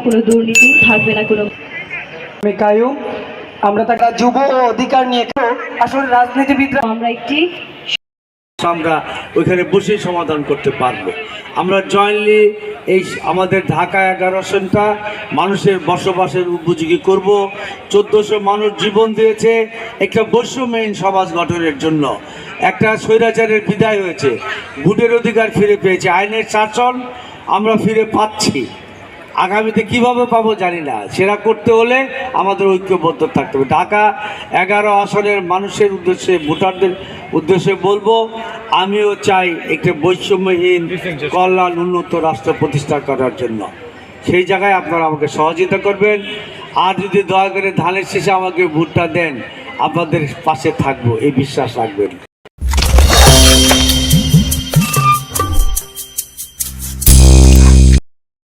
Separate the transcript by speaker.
Speaker 1: কোনো দুর্নীতি থাকবে না কোনো।
Speaker 2: আমি কায়ুম, আমরা তাকে যুব অধিকার নিয়ে আসলে রাজনীতিবিদরা
Speaker 1: আমরা একটি
Speaker 3: আমরা ওইখানে বসে সমাধান করতে পারবো। আমরা জয়েন্টলি এই আমাদের ঢাকা 11 আসনটা মানুষের বসবাসের উপযোগী করব। 1400 মানুষ জীবন দিয়েছে একটা বৈষম্যহীন সমাজ গঠনের জন্য। একটা স্বৈরাচারের বিদায় হয়েছে, ভোটের অধিকার ফিরে পেয়েছে, আইনের শাসন আমরা ফিরে পাচ্ছি। আগামীতে কিভাবে পাবো জানি না, সেটা করতে হলে আমাদের ঐক্যবদ্ধ থাকতে হবে। ঢাকা 11 আসনের মানুষের উদ্দেশ্যে, ভোটারদের উদ্দেশ্যে বলবো, আমিও চাই একটা বৈষম্যহীন কল্যাণ উন্নত রাষ্ট্র প্রতিষ্ঠা করার জন্য। সেই জায়গায় আপনারা আমাকে সহযোগিতা করবেন। আর যদি দয়া করে ধানের শেষে আমাকে ভোটটা দেন, আপনাদের পাশে থাকবো এই বিশ্বাস রাখবেন।